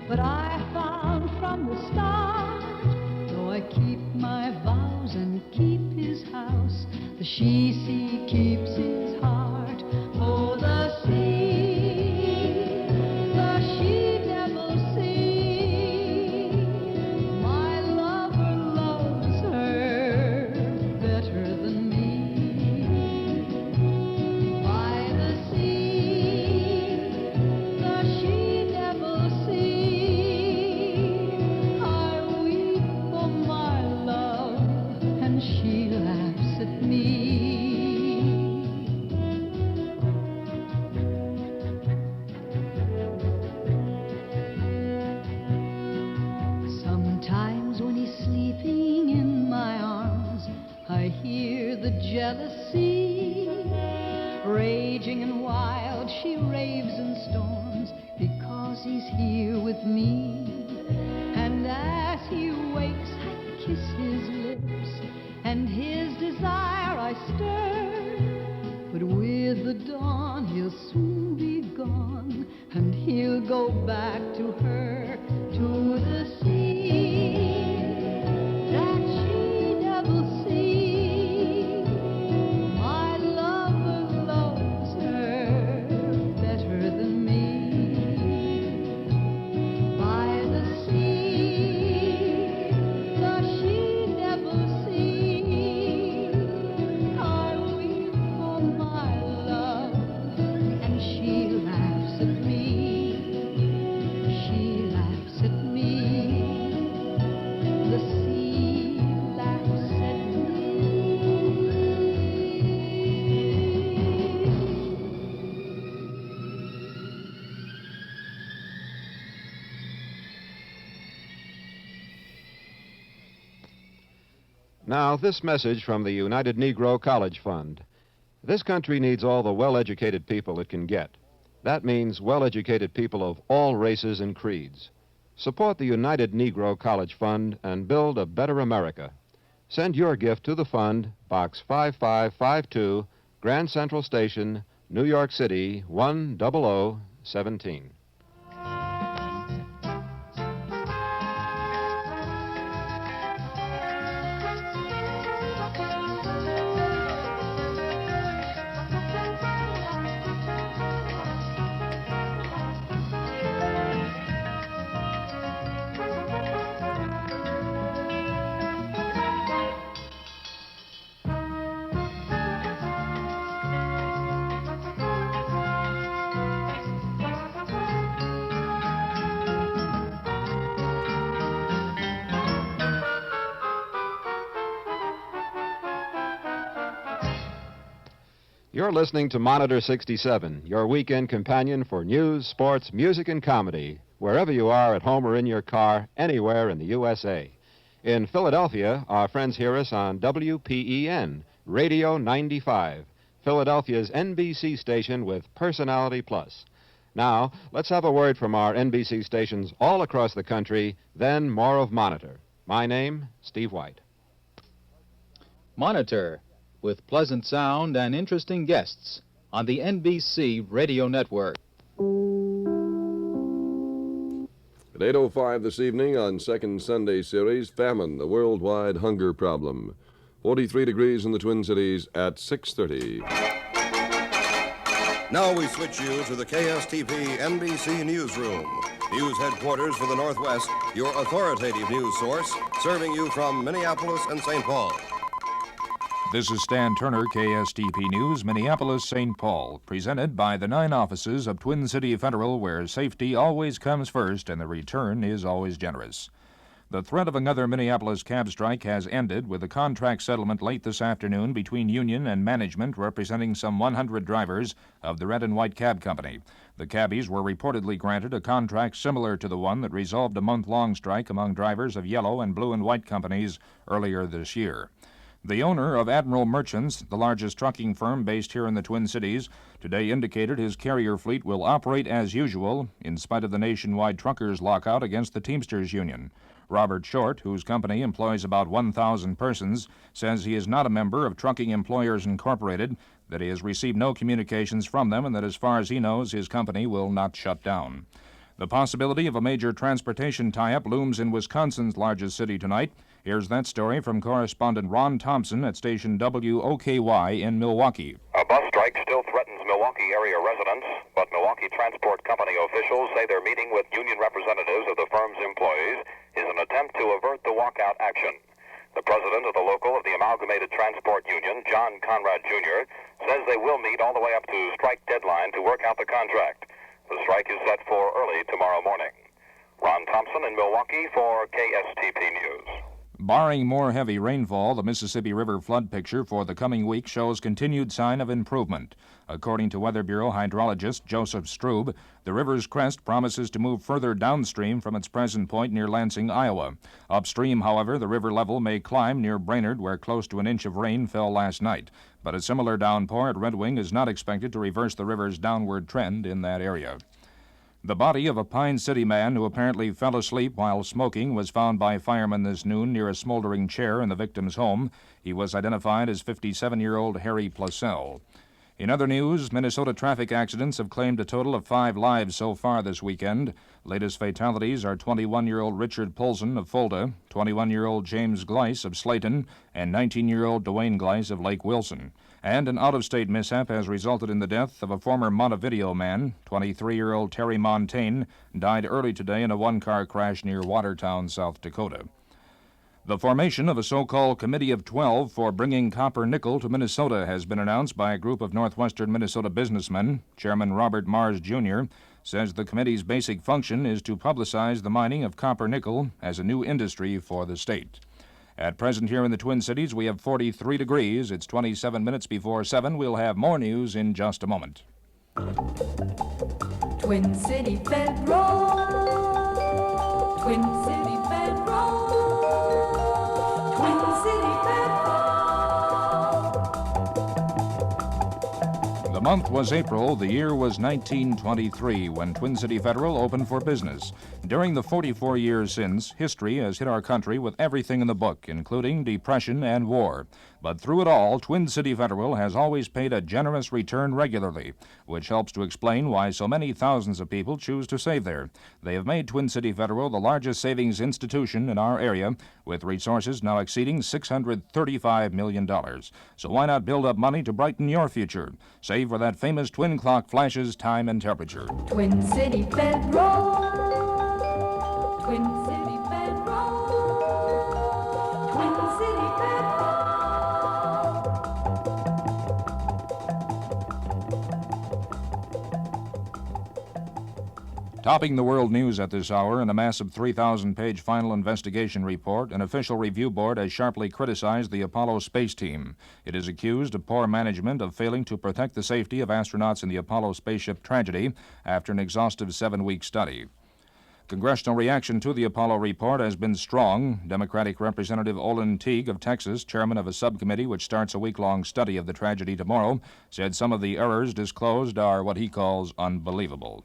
but I found from the start, though I keep my vows and keep his house, the she-sea keeps his heart. Oh, the sea, the she-devil sea, my lover loves her better than me. By the sea, the she-devil sea, I weep for my love, and she laughs at me. Sometimes when he's sleeping in my arms, I hear the jealousy raging and wild. She raves and storms because he's here with me. And as he wakes, I kiss his lips, and his desire I stir. But with the dawn, he'll soon be gone, and he'll go back to her, to the sea, that she-devil sea. My lover loves her better than me. By the sea, the she-devil sea, I weep for my love, and she laughs at me. She laughs at me. The sea laughs at me. Now, this message from the United Negro College Fund. This country needs all the well-educated people it can get. That means well-educated people of all races and creeds. Support the United Negro College Fund and build a better America. Send your gift to the fund, Box 5552, Grand Central Station, New York City, 10017. You're listening to Monitor 67, your weekend companion for news, sports, music, and comedy, wherever you are, at home or in your car, anywhere in the USA. In Philadelphia, our friends hear us on WPEN, Radio 95, Philadelphia's NBC station with Personality Plus. Now, let's have a word from our NBC stations all across the country, then more of Monitor. My name, Steve White. Monitor, with pleasant sound and interesting guests on the NBC Radio Network. At 8:05 this evening on Second Sunday Series, Famine, the Worldwide Hunger Problem. 43 degrees in the Twin Cities at 6:30. Now we switch you to the KSTP NBC Newsroom. News headquarters for the Northwest, your authoritative news source, serving you from Minneapolis and St. Paul. This is Stan Turner, KSTP News, Minneapolis, St. Paul, presented by the 9 offices of Twin City Federal, where safety always comes first and the return is always generous. The threat of another Minneapolis cab strike has ended with a contract settlement late this afternoon between union and management representing some 100 drivers of the Red and White Cab Company. The cabbies were reportedly granted a contract similar to the one that resolved a month-long strike among drivers of Yellow and Blue and White companies earlier this year. The owner of Admiral Merchants, the largest trucking firm based here in the Twin Cities, today indicated his carrier fleet will operate as usual in spite of the nationwide truckers' lockout against the Teamsters Union. Robert Short, whose company employs about 1,000 persons, says he is not a member of Trucking Employers Incorporated, that he has received no communications from them, and that as far as he knows, his company will not shut down. The possibility of a major transportation tie-up looms in Wisconsin's largest city tonight. Here's that story from correspondent Ron Thompson at station WOKY in Milwaukee. A bus strike still threatens Milwaukee area residents, but Milwaukee Transport Company officials say their meeting with union representatives of the firm's employees is an attempt to avert the walkout action. The president of the local of the Amalgamated Transport Union, John Conrad Jr., says they will meet all the way up to strike deadline to work out the contract. The strike is set for early tomorrow morning. Ron Thompson in Milwaukee for KSTP News. Barring more heavy rainfall, the Mississippi River flood picture for the coming week shows continued sign of improvement. According to Weather Bureau hydrologist Joseph Strube, the river's crest promises to move further downstream from its present point near Lansing, Iowa. Upstream, however, the river level may climb near Brainerd, where close to an inch of rain fell last night. But a similar downpour at Red Wing is not expected to reverse the river's downward trend in that area. The body of a Pine City man who apparently fell asleep while smoking was found by firemen this noon near a smoldering chair in the victim's home. He was identified as 57-year-old Harry Placell. In other news, Minnesota traffic accidents have claimed a total of 5 lives so far this weekend. Latest fatalities are 21-year-old Richard Polson of Fulda, 21-year-old James Gleiss of Slayton, and 19-year-old Dwayne Gleiss of Lake Wilson. And an out-of-state mishap has resulted in the death of a former Montevideo man. 23-year-old Terry Montaigne died early today in a one-car crash near Watertown, South Dakota. The formation of a so-called Committee of 12 for bringing copper-nickel to Minnesota has been announced by a group of northwestern Minnesota businessmen. Chairman Robert Mars, Jr., says the committee's basic function is to publicize the mining of copper-nickel as a new industry for the state. At present here in the Twin Cities, we have 43 degrees. It's 27 minutes before 7. We'll have more news in just a moment. Twin City Federal. Twin City Federal. Twin City Federal. The month was April. The year was 1923 when Twin City Federal opened for business. During the 44 years since, history has hit our country with everything in the book, including depression and war. But through it all, Twin City Federal has always paid a generous return regularly, which helps to explain why so many thousands of people choose to save there. They have made Twin City Federal the largest savings institution in our area, with resources now exceeding $635 million. So why not build up money to brighten your future? Save for that famous twin clock flashes time and temperature. Twin City Federal. Twin City Federal. Twin City Federal. Topping the world news at this hour, in a massive 3,000-page final investigation report, an official review board has sharply criticized the Apollo space team. It is accused of poor management of failing to protect the safety of astronauts in the Apollo spaceship tragedy after an exhaustive 7-week study. Congressional reaction to the Apollo report has been strong. Democratic Representative Olin Teague of Texas, chairman of a subcommittee which starts a week-long study of the tragedy tomorrow, said some of the errors disclosed are what he calls unbelievable.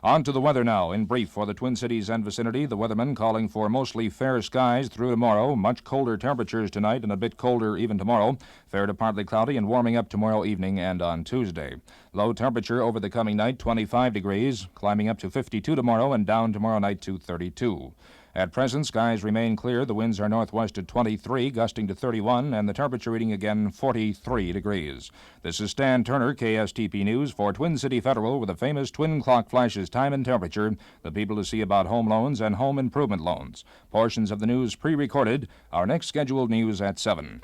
On to the weather now. In brief, for the Twin Cities and vicinity, the weatherman calling for mostly fair skies through tomorrow, much colder temperatures tonight and a bit colder even tomorrow, fair to partly cloudy and warming up tomorrow evening and on Tuesday. Low temperature over the coming night, 25 degrees, climbing up to 52 tomorrow and down tomorrow night to 32. At present, skies remain clear. The winds are northwest at 23, gusting to 31, and the temperature reading again 43 degrees. This is Stan Turner, KSTP News, for Twin City Federal with the famous twin clock flashes time and temperature, the people to see about home loans and home improvement loans. Portions of the news pre-recorded. Our next scheduled news at 7.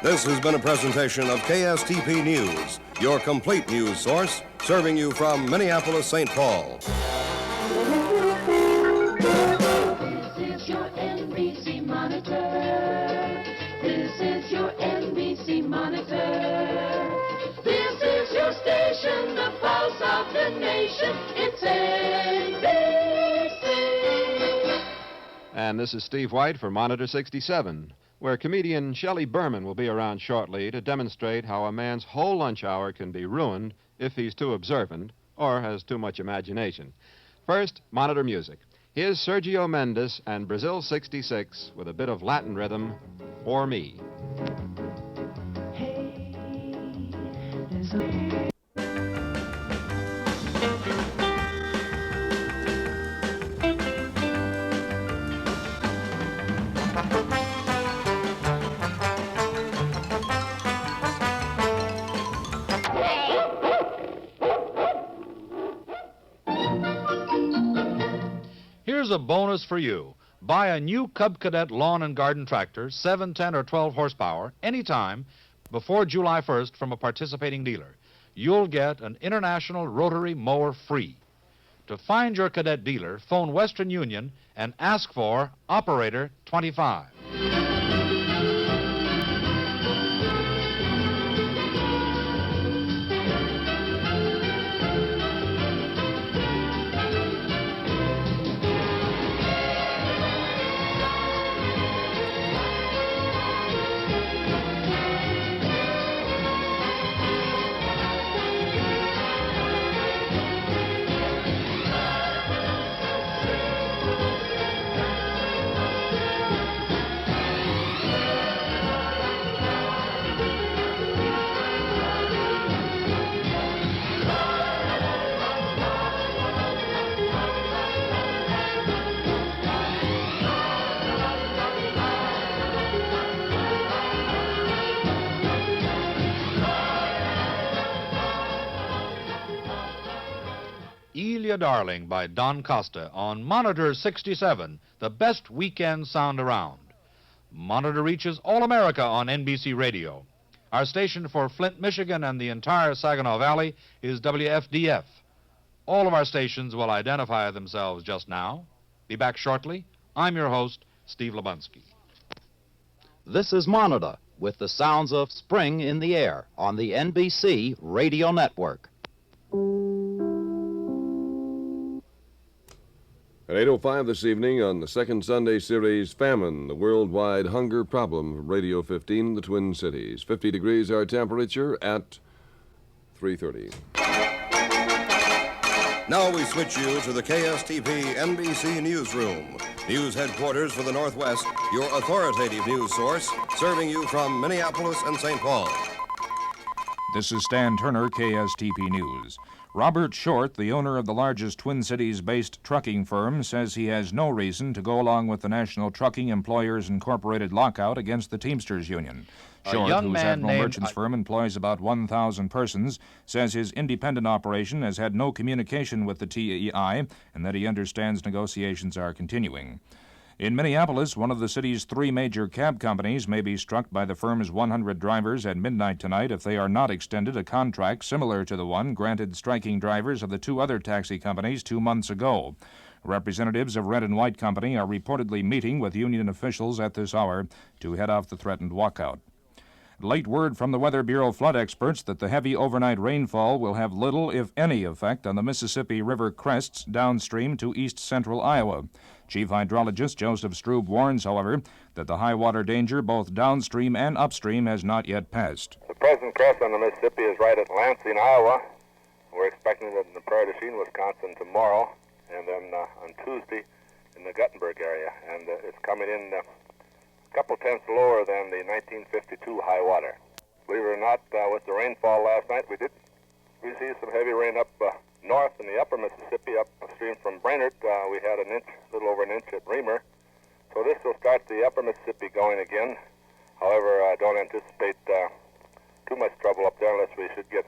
This has been a presentation of KSTP News, your complete news source, serving you from Minneapolis, St. Paul. This is your NBC monitor. This is your NBC monitor. This is your station, the pulse of the nation. It's NBC. And this is Steve White for Monitor 67, where comedian Shelley Berman will be around shortly to demonstrate how a man's whole lunch hour can be ruined if he's too observant or has too much imagination. First, Monitor music. Here's Sergio Mendes and Brazil 66 with a bit of Latin rhythm, For Me. Hey, there's a... here's a bonus for you. Buy a new Cub Cadet lawn and garden tractor, 7, 10, or 12 horsepower, anytime before July 1st from a participating dealer. You'll get an International Rotary mower free. To find your Cadet dealer, phone Western Union and ask for Operator 25. Darling by Don Costa on Monitor 67, the best weekend sound around. Monitor reaches all America on NBC Radio. Our station for Flint, Michigan and the entire Saginaw Valley is WFDF. All of our stations will identify themselves just now. Be back shortly. I'm your host, Steve Lebunsky. This is Monitor with the sounds of spring in the air on the NBC Radio Network. At 8:05 this evening on the second Sunday series, Famine, the Worldwide Hunger Problem, from Radio 15 in the Twin Cities. 50 degrees our temperature at 3:30. Now we switch you to the KSTP NBC Newsroom. News headquarters for the Northwest, your authoritative news source, serving you from Minneapolis and St. Paul. This is Stan Turner, KSTP News. Robert Short, the owner of the largest Twin Cities-based trucking firm, says he has no reason to go along with the National Trucking Employers Incorporated lockout against the Teamsters Union. Short, whose Admiral Merchants firm employs about 1,000 persons, says his independent operation has had no communication with the TEI and that he understands negotiations are continuing. In Minneapolis, one of the city's 3 major cab companies may be struck by the firm's 100 drivers at midnight tonight if they are not extended a contract similar to the one granted striking drivers of the 2 other taxi companies 2 months ago. Representatives of Red and White Company are reportedly meeting with union officials at this hour to head off the threatened walkout. Late word from the Weather Bureau flood experts that the heavy overnight rainfall will have little, if any, effect on the Mississippi River crests downstream to east-central Iowa. Chief Hydrologist Joseph Strube warns, however, that the high water danger both downstream and upstream has not yet passed. The present crest on the Mississippi is right at Lansing, Iowa. We're expecting it in the Prairie du Chien, Wisconsin tomorrow, and then on Tuesday in the Guttenberg area. And it's coming in a couple tenths lower than the 1952 high water. Believe it or not, with the rainfall last night, we see some heavy rain up north in the upper Mississippi, upstream from Brainerd. We had a little over an inch at Reamer. So this will start the upper Mississippi going again. However, I don't anticipate too much trouble up there unless we should get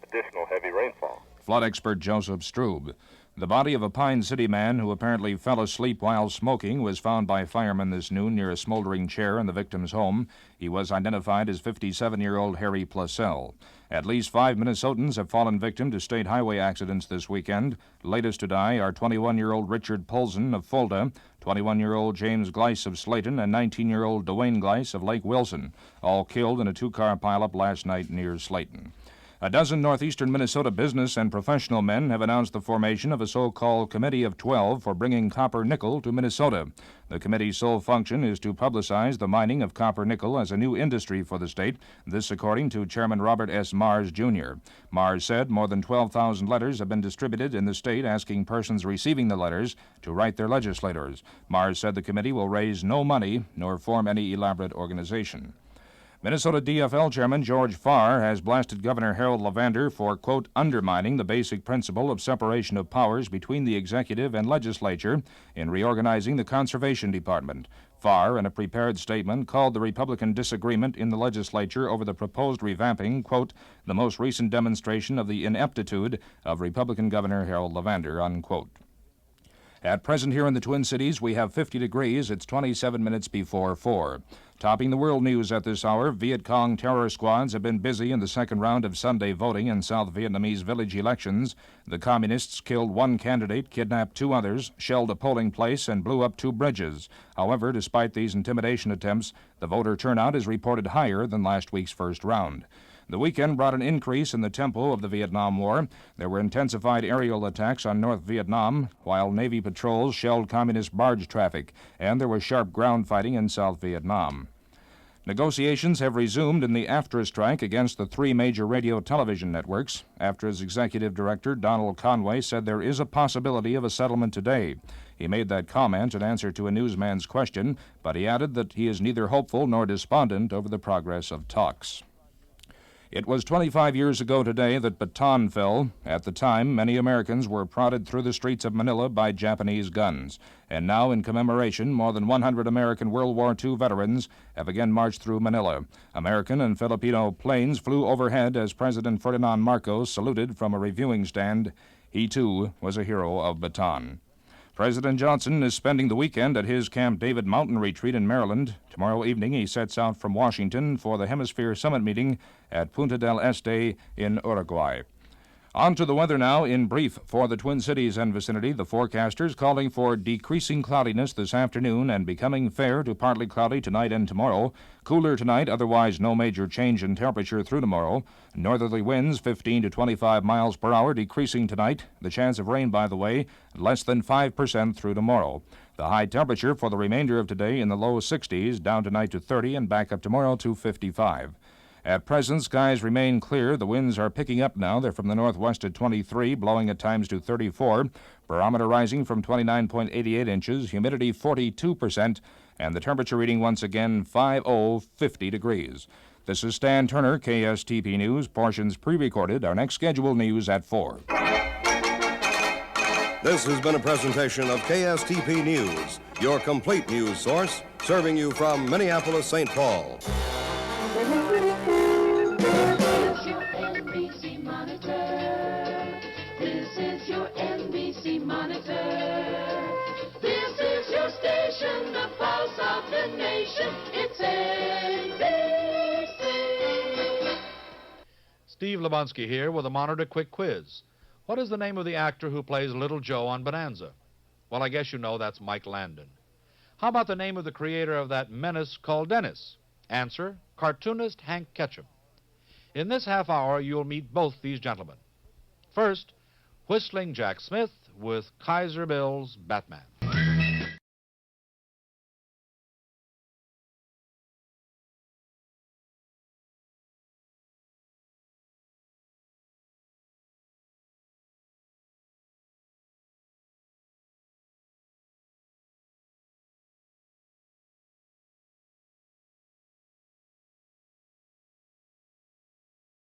additional heavy rainfall. Flood expert Joseph Strube. The body of a Pine City man who apparently fell asleep while smoking was found by firemen this noon near a smoldering chair in the victim's home. He was identified as 57-year-old Harry Plasell. At least 5 Minnesotans have fallen victim to state highway accidents this weekend. Latest to die are 21-year-old Richard Polson of Fulda, 21-year-old James Gleiss of Slayton, and 19-year-old Dwayne Gleiss of Lake Wilson, all killed in a 2-car pileup last night near Slayton. A dozen northeastern Minnesota business and professional men have announced the formation of a so-called Committee of 12 for bringing copper-nickel to Minnesota. The committee's sole function is to publicize the mining of copper-nickel as a new industry for the state, this according to Chairman Robert S. Mars, Jr. Mars said more than 12,000 letters have been distributed in the state asking persons receiving the letters to write their legislators. Mars said the committee will raise no money nor form any elaborate organization. Minnesota DFL Chairman George Farr has blasted Governor Harold Levander for, quote, undermining the basic principle of separation of powers between the executive and legislature in reorganizing the Conservation Department. Farr, in a prepared statement, called the Republican disagreement in the legislature over the proposed revamping, quote, the most recent demonstration of the ineptitude of Republican Governor Harold Levander, unquote. At present here in the Twin Cities, we have 50 degrees. It's 27 minutes before 4. Topping the world news at this hour, Viet Cong terror squads have been busy in the second round of Sunday voting in South Vietnamese village elections. The Communists killed one candidate, kidnapped 2 others, shelled a polling place, and blew up 2 bridges. However, despite these intimidation attempts, the voter turnout is reported higher than last week's first round. The weekend brought an increase in the tempo of the Vietnam War. There were intensified aerial attacks on North Vietnam, while Navy patrols shelled Communist barge traffic, and there was sharp ground fighting in South Vietnam. Negotiations have resumed in the AFTRA strike against the 3 major radio-television networks. AFTRA's executive director, Donald Conway, said there is a possibility of a settlement today. He made that comment in answer to a newsman's question, but he added that he is neither hopeful nor despondent over the progress of talks. It was 25 years ago today that Bataan fell. At the time, many Americans were prodded through the streets of Manila by Japanese guns. And now, in commemoration, more than 100 American World War II veterans have again marched through Manila. American and Filipino planes flew overhead as President Ferdinand Marcos saluted from a reviewing stand. He, too, was a hero of Bataan. President Johnson is spending the weekend at his Camp David mountain retreat in Maryland. Tomorrow evening, he sets out from Washington for the Hemisphere Summit meeting at Punta del Este in Uruguay. On to the weather now. In brief, for the Twin Cities and vicinity, the forecasters calling for decreasing cloudiness this afternoon and becoming fair to partly cloudy tonight and tomorrow. Cooler tonight, otherwise no major change in temperature through tomorrow. Northerly winds 15 to 25 miles per hour, decreasing tonight. The chance of rain, by the way, less than 5% through tomorrow. The high temperature for the remainder of today in the low 60s, down tonight to 30 and back up tomorrow to 55. At present, skies remain clear. The winds are picking up now. They're from the northwest at 23, blowing at times to 34. Barometer rising from 29.88 inches, humidity 42%, and the temperature reading once again 50 degrees. This is Stan Turner, KSTP News. Portions pre-recorded. Our next scheduled news at 4. This has been a presentation of KSTP News, your complete news source, serving you from Minneapolis, St. Paul. The pulse of the nation, it's NBC. Steve Lebonsky here with a Monitor Quick Quiz. What is the name of the actor who plays Little Joe on Bonanza? Well, I guess you know that's Mike Landon. How about the name of the creator of that menace called Dennis? Answer, cartoonist Hank Ketchum. In this half hour, you'll meet both these gentlemen. First, Whistling Jack Smith with Kaiser Bill's Batman.